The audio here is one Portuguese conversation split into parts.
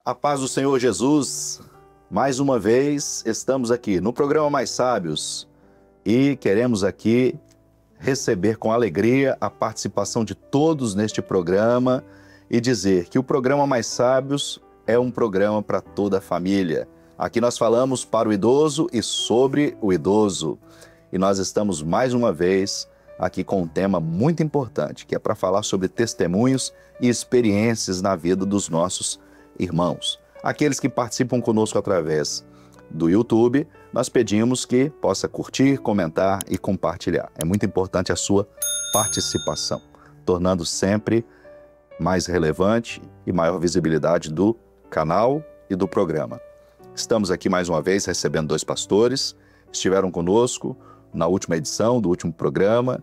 A paz do Senhor Jesus, mais uma vez estamos aqui no programa Mais Sábios e queremos aqui receber com alegria a participação de todos neste programa e dizer que o programa Mais Sábios é um programa para toda a família. Aqui nós falamos para o idoso e sobre o idoso. E nós estamos mais uma vez aqui com um tema muito importante, que é para falar sobre testemunhos e experiências na vida dos nossos irmãos. Aqueles que participam conosco através do YouTube, nós pedimos que possa curtir, comentar e compartilhar. É muito importante a sua participação, tornando sempre mais relevante e maior visibilidade do canal e do programa. Estamos aqui mais uma vez recebendo dois pastores, estiveram conosco na última edição do último programa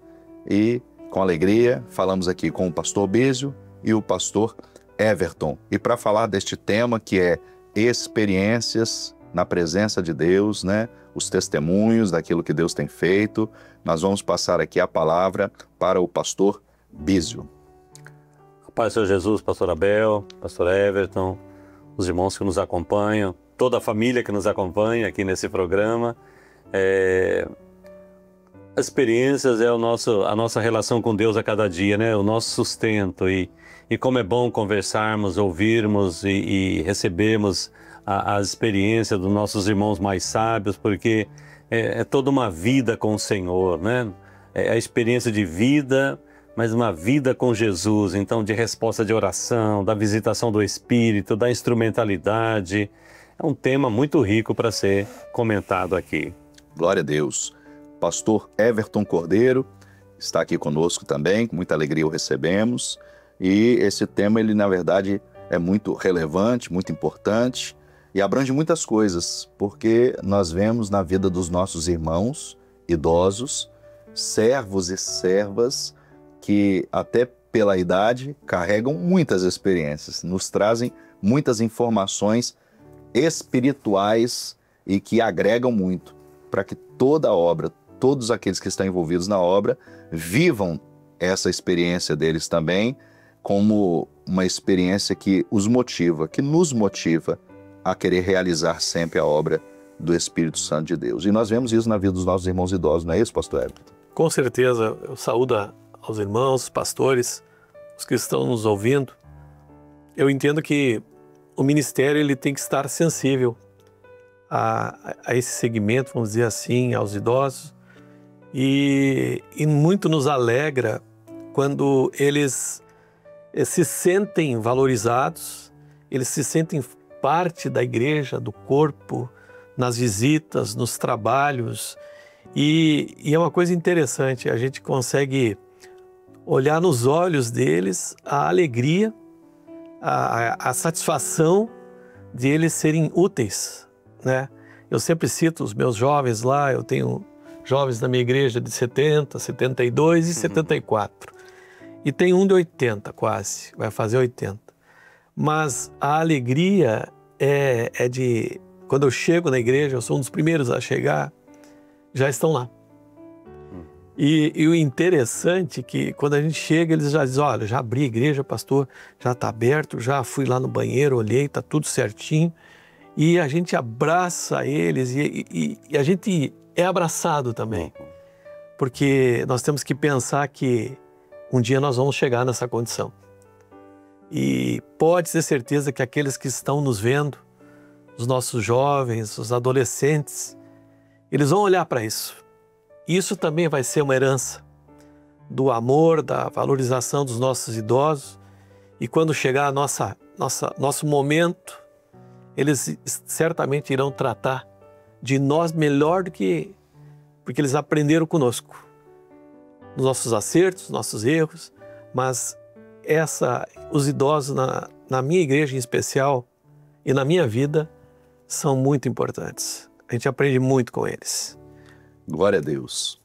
e com alegria falamos aqui com o pastor Bísio e o pastor Everton. E para falar deste tema que é experiências na presença de Deus, né? Os testemunhos daquilo que Deus tem feito, nós vamos passar aqui a palavra para o pastor Bísio. Pai, Senhor Jesus, pastor Abel, pastor Everton, os irmãos que nos acompanham, toda a família que nos acompanha aqui nesse programa. As experiências é a nossa relação com Deus a cada dia, né? O nosso sustento e como é bom conversarmos, ouvirmos e recebermos as experiências dos nossos irmãos mais sábios, porque é toda uma vida com o Senhor, né? É a experiência de vida, mas uma vida com Jesus, então de resposta de oração, da visitação do Espírito, da instrumentalidade. É um tema muito rico para ser comentado aqui. Glória a Deus. Pastor Everton Cordeiro está aqui conosco também, com muita alegria o recebemos. E esse tema, ele na verdade é muito relevante, muito importante e abrange muitas coisas, porque nós vemos na vida dos nossos irmãos idosos, servos e servas que até pela idade carregam muitas experiências, nos trazem muitas informações espirituais e que agregam muito para que toda a obra, todos aqueles que estão envolvidos na obra, vivam essa experiência deles também como uma experiência que os motiva, que nos motiva a querer realizar sempre a obra do Espírito Santo de Deus. E nós vemos isso na vida dos nossos irmãos idosos, não é isso, pastor Everton? Com certeza, eu saúdo aos irmãos, os pastores, os que estão nos ouvindo. Eu entendo que o ministério ele tem que estar sensível a esse segmento, vamos dizer assim, aos idosos. E muito nos alegra quando eles se sentem valorizados, eles se sentem parte da igreja, do corpo, nas visitas, nos trabalhos. E é uma coisa interessante, a gente consegue olhar nos olhos deles a alegria, a satisfação de eles serem úteis, né? Eu sempre cito os meus jovens lá, eu tenho jovens na minha igreja de 70, 72 e 74. E tem um de 80 quase, vai fazer 80. Mas a alegria é de... Quando eu chego na igreja, eu sou um dos primeiros a chegar, já estão lá. E o interessante é que quando a gente chega, eles já dizem, olha, já abri a igreja, pastor, já está aberto, já fui lá no banheiro, olhei, está tudo certinho. E a gente abraça eles e a gente é abraçado também. Porque nós temos que pensar que um dia nós vamos chegar nessa condição. E pode ter certeza que aqueles que estão nos vendo, os nossos jovens, os adolescentes, eles vão olhar para isso. Isso também vai ser uma herança do amor, da valorização dos nossos idosos. E quando chegar nosso momento, eles certamente irão tratar de nós melhor do que... Porque eles aprenderam conosco. Nos nossos acertos, nossos erros, mas os idosos na minha igreja em especial e na minha vida são muito importantes. A gente aprende muito com eles. Glória a Deus.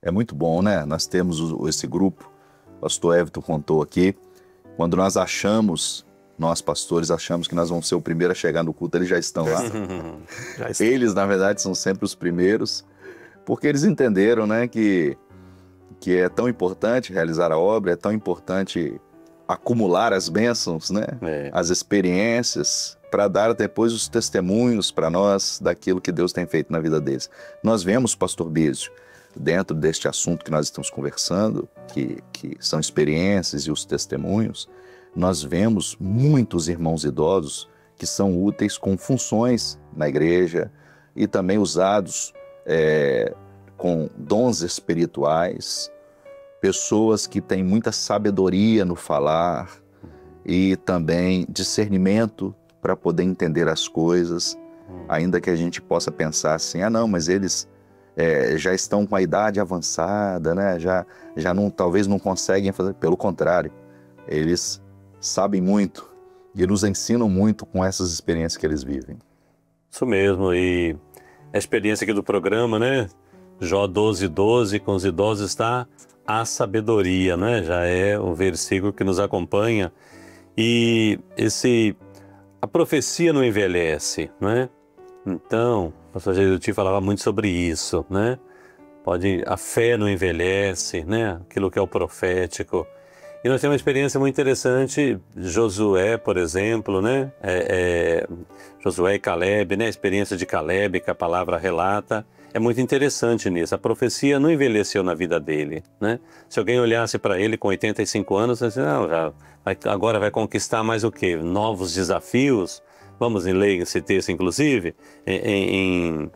É muito bom, né? Nós temos esse grupo, o pastor Everton contou aqui, quando nós pastores achamos que nós vamos ser o primeiro a chegar no culto, eles já estão lá. Eles, na verdade, são sempre os primeiros, porque eles entenderam, né, que é tão importante realizar a obra, é tão importante acumular as bênçãos, né? As experiências, para dar depois os testemunhos para nós daquilo que Deus tem feito na vida deles. Nós vemos, pastor Bísio, dentro deste assunto que nós estamos conversando, que são experiências e os testemunhos, nós vemos muitos irmãos idosos que são úteis com funções na igreja e também usados com dons espirituais, pessoas que têm muita sabedoria no falar e também discernimento para poder entender as coisas, ainda que a gente possa pensar assim, não, mas eles já estão com a idade avançada, né? já não, talvez não conseguem fazer, pelo contrário, eles sabem muito e nos ensinam muito com essas experiências que eles vivem. Isso mesmo, e a experiência aqui do programa, né? Jó 12:12, com os idosos está a sabedoria, né? Já é o versículo que nos acompanha. E a profecia não envelhece, né? Então, o pastor Jesuti falava muito sobre isso, né? A fé não envelhece, né? Aquilo que é o profético. E nós temos uma experiência muito interessante, Josué, por exemplo, né? Josué e Caleb, né? A experiência de Caleb, que a palavra relata, é muito interessante nisso. A profecia não envelheceu na vida dele, né? Se alguém olhasse para ele com 85 anos, você agora vai conquistar mais o quê? Novos desafios? Vamos ler esse texto, inclusive, em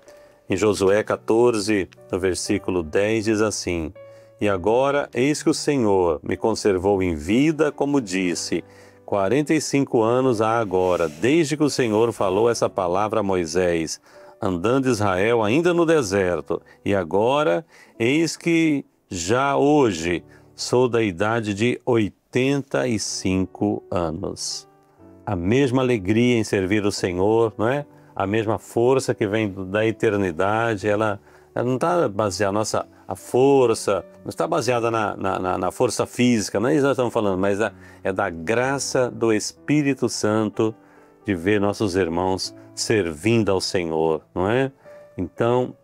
Josué 14, no versículo 10, diz assim: E agora, eis que o Senhor me conservou em vida, como disse, 45 anos há agora, desde que o Senhor falou essa palavra a Moisés, andando Israel ainda no deserto. E agora, eis que já hoje sou da idade de 85 anos. A mesma alegria em servir o Senhor, não é? A mesma força que vem da eternidade, ela não está baseada, a força, não está baseada na força física, não é isso que nós estamos falando, mas é da graça do Espírito Santo de ver nossos irmãos servindo ao Senhor, não é? Então,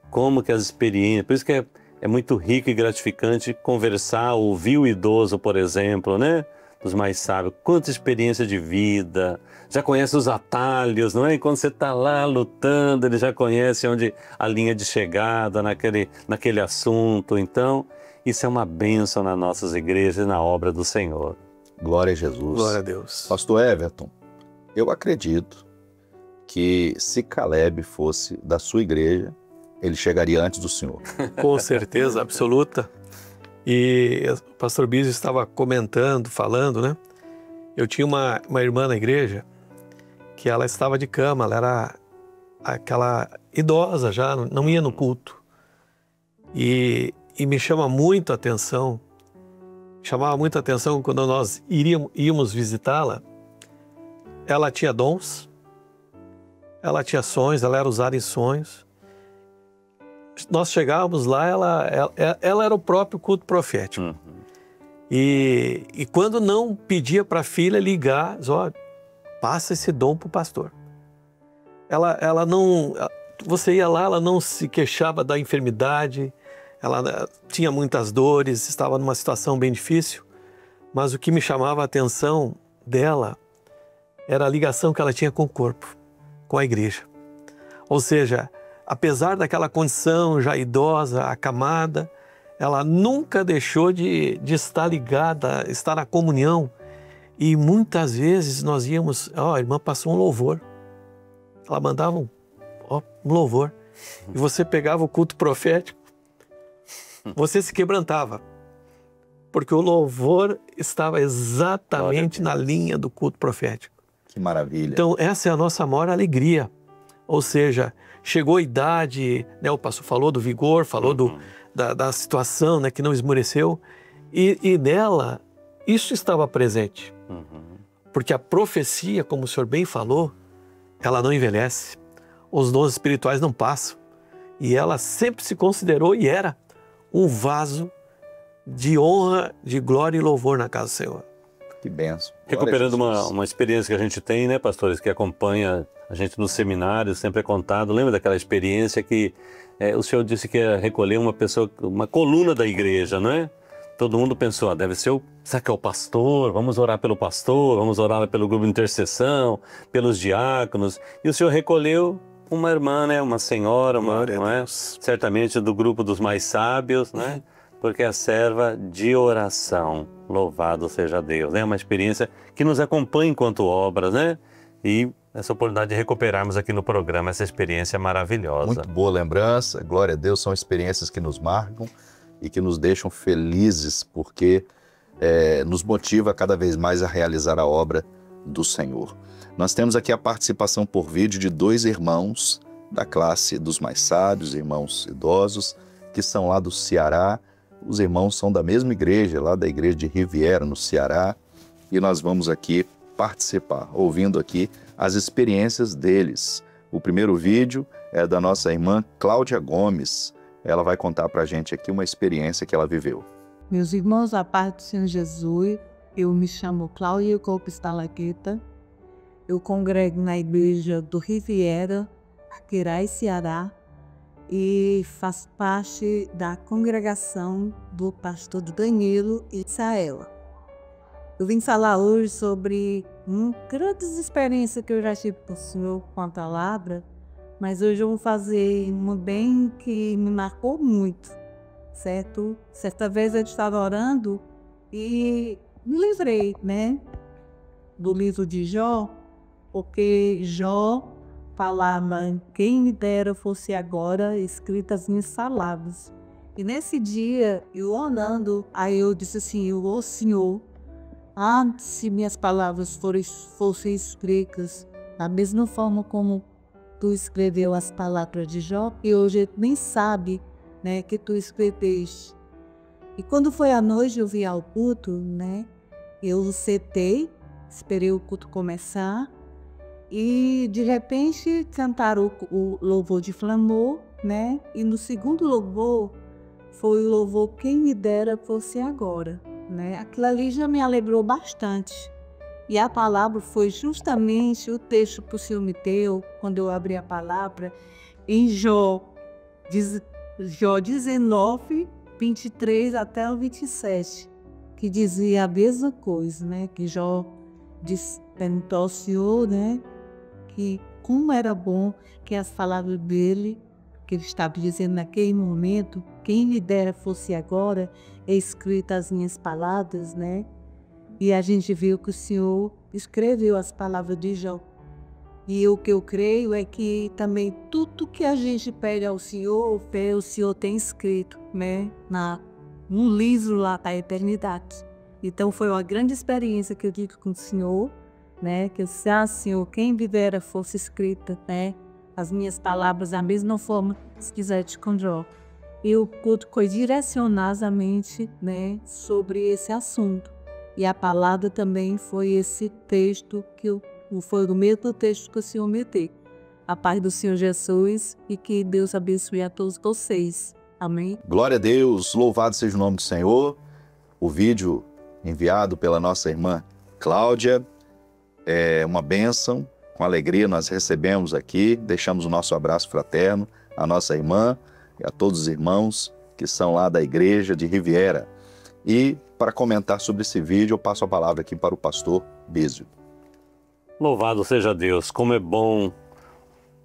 como que as experiências, por isso que é muito rico e gratificante conversar, ouvir o idoso, por exemplo, né? Dos mais sábios, quanta experiência de vida, já conhece os atalhos, não é? E quando você está lá lutando, ele já conhece onde a linha de chegada naquele assunto. Então, isso é uma bênção nas nossas igrejas e na obra do Senhor. Glória a Jesus. Glória a Deus. Pastor Everton, eu acredito que se Caleb fosse da sua igreja, ele chegaria antes do senhor. Com certeza absoluta. E o pastor Bísio estava comentando, falando, né? Eu tinha uma irmã na igreja que ela estava de cama, ela era aquela idosa já, não ia no culto. E me chamava muito a atenção quando nós íamos visitá-la. Ela tinha dons, ela tinha sonhos, ela era usada em sonhos. Nós chegávamos lá, ela era o próprio culto profético. Uhum. E quando não pedia para a filha ligar, passa esse dom para o pastor. Ela não... Você ia lá, ela não se queixava da enfermidade, ela tinha muitas dores, estava numa situação bem difícil, mas o que me chamava a atenção dela era a ligação que ela tinha com o corpo, com a igreja. Ou seja, apesar daquela condição já idosa, acamada, ela nunca deixou de estar ligada, estar na comunhão. E muitas vezes nós íamos, a irmã passou um louvor. Ela mandava um louvor. E você pegava o culto profético, você se quebrantava. Porque o louvor estava exatamente na linha do culto profético. Que maravilha. Então essa é a nossa maior alegria. Ou seja, chegou a idade, né, o pastor falou do vigor, falou da situação, né, que não esmoreceu, e nela isso estava presente. Porque a profecia, como o senhor bem falou, ela não envelhece, os dons espirituais não passam, e ela sempre se considerou e era um vaso de honra, de glória e louvor na casa do Senhor. Que benção. Recuperando uma experiência que a gente tem, né, pastores, que acompanha a gente nos seminários, sempre é contado. Lembra daquela experiência que o senhor disse que ia recolher uma coluna da igreja, não é? Todo mundo pensou, deve ser o será que é o pastor? Vamos orar pelo pastor, vamos orar pelo grupo de intercessão, pelos diáconos. E o Senhor recolheu uma irmã, né? Uma senhora, não é? Certamente do grupo dos mais sábios, né? Porque é a serva de oração. Louvado seja Deus. É uma experiência que nos acompanha enquanto obras, né? E essa oportunidade de recuperarmos aqui no programa essa experiência maravilhosa. Muito boa lembrança, glória a Deus, são experiências que nos marcam e que nos deixam felizes, porque nos motiva cada vez mais a realizar a obra do Senhor. Nós temos aqui a participação por vídeo de 2 irmãos da classe dos mais sábios, irmãos idosos, que são lá do Ceará. Os irmãos são da mesma igreja, lá da igreja de Riviera, no Ceará, e nós vamos aqui participar, ouvindo aqui as experiências deles. O primeiro vídeo é da nossa irmã Cláudia Gomes. Ela vai contar para a gente aqui uma experiência que ela viveu. Meus irmãos, a paz do Senhor Jesus, eu me chamo Cláudia Gomes Talagueta. Eu congrego na igreja do Riviera, Aquiraz, Ceará, e faço parte da congregação do pastor Danilo e Isaela. Eu vim falar hoje sobre grandes experiências que eu já tive com o Senhor com a palavra, mas hoje eu vou fazer uma bem que me marcou muito, certo? Certa vez eu estava orando e me livrei, né, do livro de Jó, porque Jó falava, quem me dera fosse agora escritas as minhas palavras. E nesse dia, eu orando, aí eu disse assim, ô Senhor, se minhas palavras fossem escritas da mesma forma como tu escreveu as palavras de Jó, e hoje nem sabe, né, que tu escreveste. E quando foi à noite, eu vim ao culto, né, eu sentei, esperei o culto começar, e de repente cantaram o louvor de Flamor, né? E no segundo louvor foi o louvor Quem Me Dera Fosse Agora, né? Aquilo ali já me alegrou bastante. E a palavra foi justamente o texto que o Senhor me deu, quando eu abri a palavra, em Jó 19, 23 até o 27, que dizia a mesma coisa, né? Que Jó perguntou ao Senhor, né? Que como era bom que as palavras dele, que ele estava dizendo naquele momento, quem me dera fosse agora, escrita as minhas palavras, né? E a gente viu que o Senhor escreveu as palavras de Jó. E o que eu creio é que também tudo que a gente pede ao Senhor, o Senhor tem escrito, né? Num livro lá da eternidade. Então foi uma grande experiência que eu tive com o Senhor, né, que se Senhor, quem me dera fosse escrita, né, as minhas palavras da mesma forma se quisesse com Jó. E o culto foi direcionadamente, né, sobre esse assunto. E a palavra também foi esse texto foi o mesmo texto que o Senhor me deu. A paz do Senhor Jesus e que Deus abençoe a todos vocês. Amém. Glória a Deus, louvado seja o nome do Senhor. O vídeo enviado pela nossa irmã Cláudia é uma bênção, com alegria nós recebemos aqui, deixamos o nosso abraço fraterno à nossa irmã e a todos os irmãos que são lá da igreja de Riviera. E para comentar sobre esse vídeo, eu passo a palavra aqui para o pastor Bísio. Louvado seja Deus, como é bom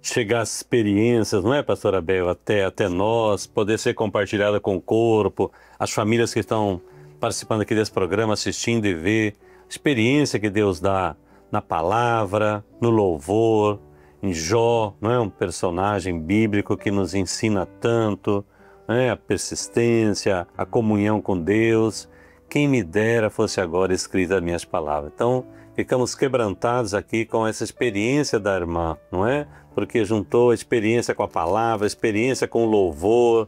chegar às experiências, não é, pastor Abel, até nós, poder ser compartilhada com o corpo, as famílias que estão participando aqui desse programa, assistindo e ver a experiência que Deus dá na palavra, no louvor, em Jó, não é, um personagem bíblico que nos ensina tanto, né, a persistência, a comunhão com Deus. Quem me dera fosse agora escrita as minhas palavras. Então, ficamos quebrantados aqui com essa experiência da irmã, não é? Porque juntou a experiência com a palavra, a experiência com o louvor,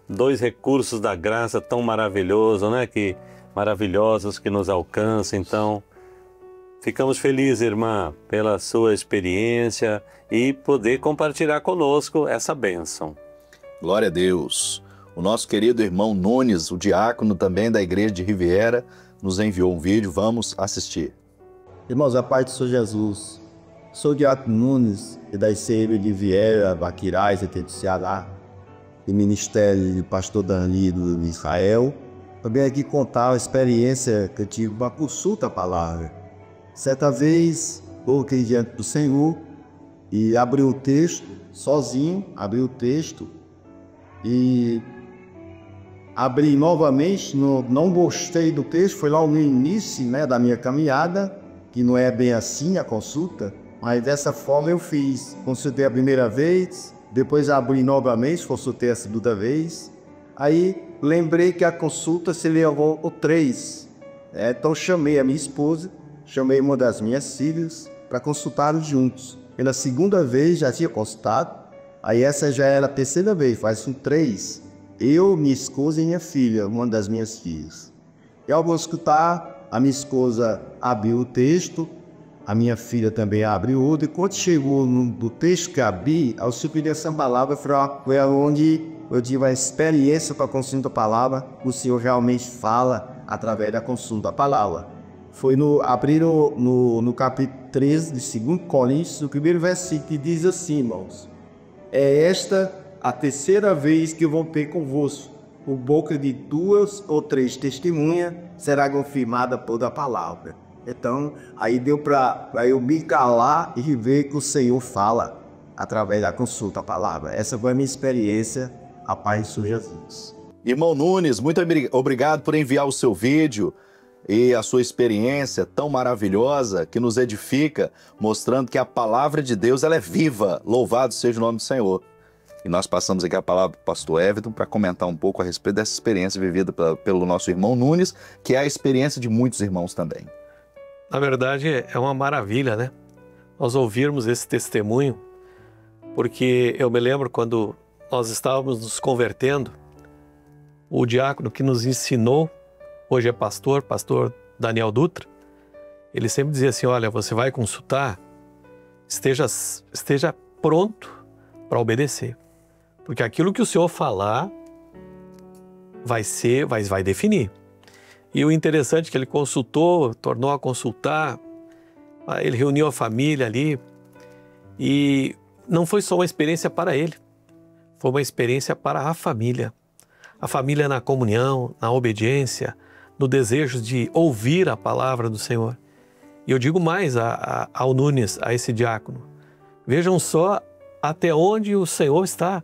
2 recursos da graça tão maravilhosos, né? Maravilhosos que nos alcançam. Então, ficamos felizes, irmã, pela sua experiência e poder compartilhar conosco essa bênção. Glória a Deus. O nosso querido irmão Nunes, o diácono também da igreja de Riviera, nos enviou um vídeo. Vamos assistir. Irmãos, a paz do Senhor Jesus. Sou o diácono Nunes, da ICM de Riviera, Aquiraz, do Ceará, e ministério do pastor Danilo de Israel, também aqui contar uma experiência que eu tive, uma consulta à palavra. Certa vez, coloquei diante do Senhor e abri o texto, sozinho, abri o texto e abri novamente, não gostei do texto, foi logo no início, né, da minha caminhada, que não é bem assim a consulta, mas dessa forma eu fiz. Consultei a primeira vez, depois abri novamente, consultei a segunda vez, aí lembrei que a consulta se levou o 3. Então chamei a minha esposa, chamei uma das minhas filhas para consultarmos juntos. Pela segunda vez já tinha consultado, aí essa já era a terceira vez, faz um 3. Eu, minha esposa e minha filha, uma das minhas filhas. E ao escutar, a minha esposa abriu o texto, a minha filha também abriu outro, e quando chegou no texto que abri, ao subir essa palavra, foi onde eu tive a experiência com a consulta da palavra, o Senhor realmente fala através da consulta da palavra. Foi abrir no capítulo 13 de 2 Coríntios, o primeiro versículo, que diz assim, irmãos: é esta a terceira vez que eu vou ter convosco, por boca de 2 ou 3 testemunhas será confirmada toda a palavra. Então, aí deu para eu me calar e ver que o Senhor fala através da consulta à palavra. Essa foi a minha experiência, a paz do Senhor Jesus. Irmão Nunes, muito obrigado por enviar o seu vídeo e a sua experiência tão maravilhosa que nos edifica, mostrando que a palavra de Deus ela é viva. Louvado seja o nome do Senhor. E nós passamos aqui a palavra para o pastor Everton para comentar um pouco a respeito dessa experiência vivida pelo nosso irmão Nunes, que é a experiência de muitos irmãos também. Na verdade, é uma maravilha, né? Nós ouvirmos esse testemunho, porque eu me lembro quando nós estávamos nos convertendo, o diácono que nos ensinou, hoje é pastor Daniel Dutra, ele sempre dizia assim: olha, você vai consultar, esteja pronto para obedecer. Porque aquilo que o Senhor falar vai definir. E o interessante é que ele consultou, tornou a consultar, ele reuniu a família ali e não foi só uma experiência para ele, foi uma experiência para a família. A família na comunhão, na obediência, no desejo de ouvir a palavra do Senhor. E eu digo mais ao Nunes, a esse diácono, vejam só até onde o Senhor está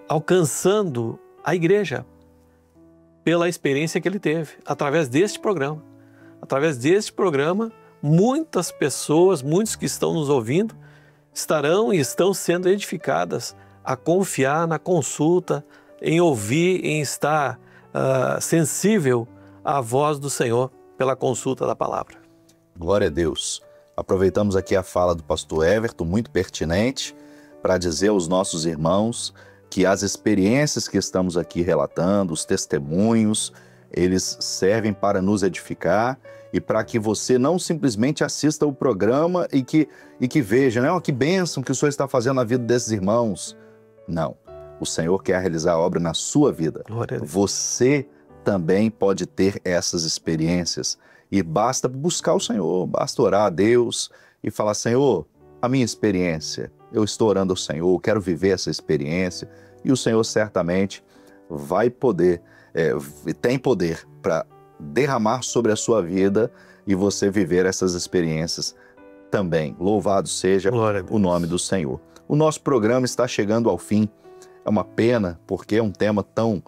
alcançando a igreja pela experiência que ele teve, através deste programa. Através deste programa, muitas pessoas, muitos que estão nos ouvindo, estarão e estão sendo edificadas a confiar na consulta, em ouvir, em estar sensível à voz do Senhor pela consulta da palavra. Glória a Deus. Aproveitamos aqui a fala do pastor Everton, muito pertinente, para dizer aos nossos irmãos que as experiências que estamos aqui relatando, os testemunhos, eles servem para nos edificar e para que você não simplesmente assista o programa e que veja, né? Oh, que bênção que o Senhor está fazendo na vida desses irmãos. Não. O Senhor quer realizar a obra na sua vida. Você também pode ter essas experiências. E basta buscar o Senhor, basta orar a Deus e falar: Senhor, a minha experiência, eu estou orando ao Senhor, quero viver essa experiência. E o Senhor certamente vai poder, tem poder para derramar sobre a sua vida e você viver essas experiências também. Louvado seja o nome do Senhor. O nosso programa está chegando ao fim. É uma pena, porque é um tema tão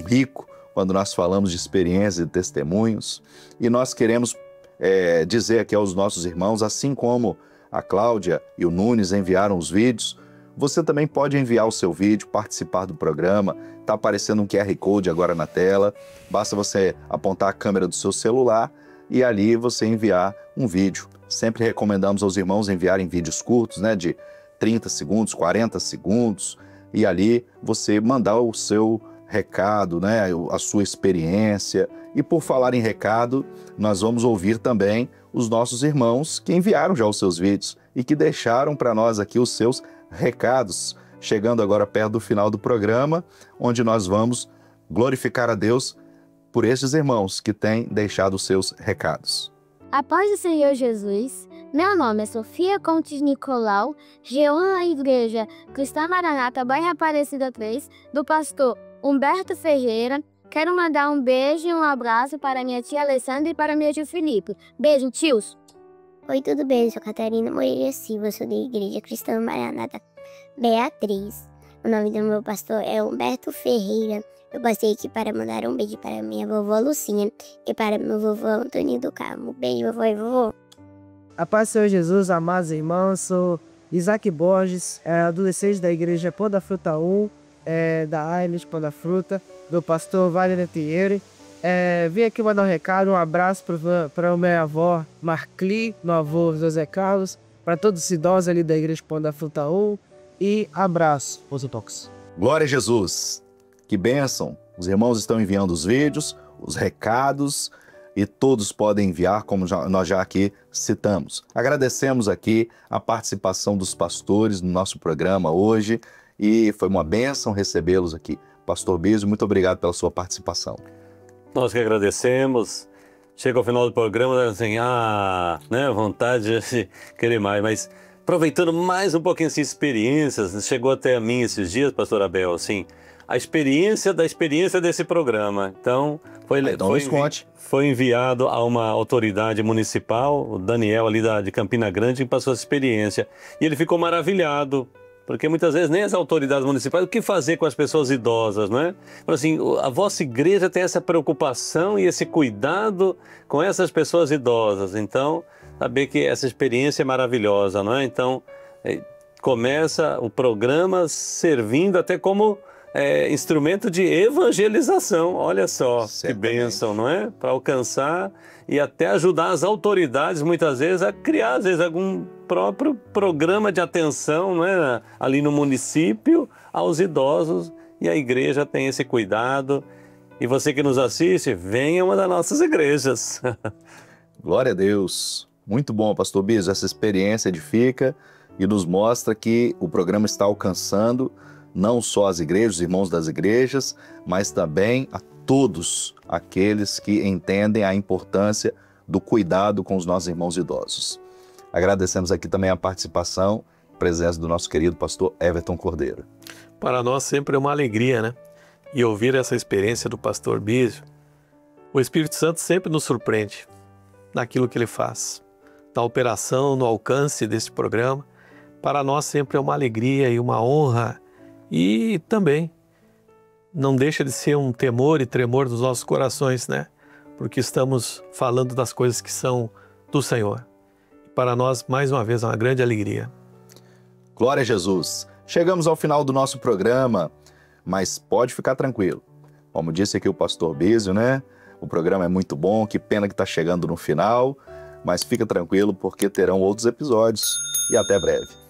rico quando nós falamos de experiências e testemunhos. E nós queremos dizer aqui aos nossos irmãos, assim como a Cláudia e o Nunes enviaram os vídeos, você também pode enviar o seu vídeo, participar do programa. Está aparecendo um QR Code agora na tela. Basta você apontar a câmera do seu celular e ali você enviar um vídeo. Sempre recomendamos aos irmãos enviarem vídeos curtos, né, de 30 segundos, 40 segundos, e ali você mandar o seu recado, né, a sua experiência. E por falar em recado, nós vamos ouvir também os nossos irmãos que enviaram já os seus vídeos e que deixaram para nós aqui os seus recados, chegando agora perto do final do programa, onde nós vamos glorificar a Deus por estes irmãos que têm deixado os seus recados. A paz do Senhor Jesus. Meu nome é Sofia Contes Nicolau, geona da Igreja Cristã Maranata, bairro Aparecida 3, do pastor Humberto Ferreira, Quero mandar um beijo e um abraço para minha tia Alessandra e para meu tio Felipe. Beijo, tios! Oi, tudo bem? Eu sou Catarina Moreira Silva, sou da Igreja Cristã Maranata Beatriz. O nome do meu pastor é Humberto Ferreira. Eu passei aqui para mandar um beijo para minha vovó Lucinha e para meu vovô Antônio do Carmo. Beijo, vovó e vovô. A paz do Senhor Jesus, amados irmãos, sou Isaac Borges, adolescente da Igreja Pão da Fruta 1, da Ailes Pão da Fruta, do pastor Wagner Thierry. Vim aqui mandar um recado, um abraço para a minha avó Marcli, meu avô José Carlos, para todos os idosos ali da Igreja Pão da Fruta 1 e abraço, Tox. Glória a Jesus! Que bênção! Os irmãos estão enviando os vídeos, os recados, e todos podem enviar, como nós já aqui citamos. Agradecemos aqui a participação dos pastores no nosso programa hoje, e foi uma bênção recebê-los aqui. Pastor Bizio, muito obrigado pela sua participação. Nós que agradecemos. Chega ao final do programa, assim, vontade de querer mais, mas aproveitando mais um pouquinho essas experiências, chegou até a mim esses dias, pastor Abel, assim, a experiência da experiência desse programa. Então, foi enviado a uma autoridade municipal, o Daniel ali de Campina Grande, que passou essa experiência. E ele ficou maravilhado, porque muitas vezes nem as autoridades municipais, o que fazer com as pessoas idosas, não é? Então, assim, a vossa igreja tem essa preocupação e esse cuidado com essas pessoas idosas. Então, saber que essa experiência é maravilhosa, não é? Então, começa o programa servindo até como instrumento de evangelização. Olha só, certamente. Que bênção, não é? Para alcançar e até ajudar as autoridades, muitas vezes, a criar, às vezes, algum próprio programa de atenção, não é? Ali no município, aos idosos, e a igreja tem esse cuidado. E você que nos assiste, venha a uma das nossas igrejas. Glória a Deus. Muito bom, pastor Bizio. Essa experiência edifica e nos mostra que o programa está alcançando não só as igrejas, os irmãos das igrejas, mas também a todos aqueles que entendem a importância do cuidado com os nossos irmãos idosos. Agradecemos aqui também a participação, a presença do nosso querido pastor Everton Cordeiro. Para nós sempre é uma alegria, né? E ouvir essa experiência do pastor Bizio. O Espírito Santo sempre nos surpreende naquilo que ele faz, na operação, no alcance desse programa. Para nós sempre é uma alegria e uma honra. E também não deixa de ser um temor e tremor dos nossos corações, né? Porque estamos falando das coisas que são do Senhor. E para nós, mais uma vez, é uma grande alegria. Glória a Jesus. Chegamos ao final do nosso programa, mas pode ficar tranquilo. Como disse aqui o pastor Bizio, né? O programa é muito bom, que pena que está chegando no final, mas fica tranquilo porque terão outros episódios. E até breve.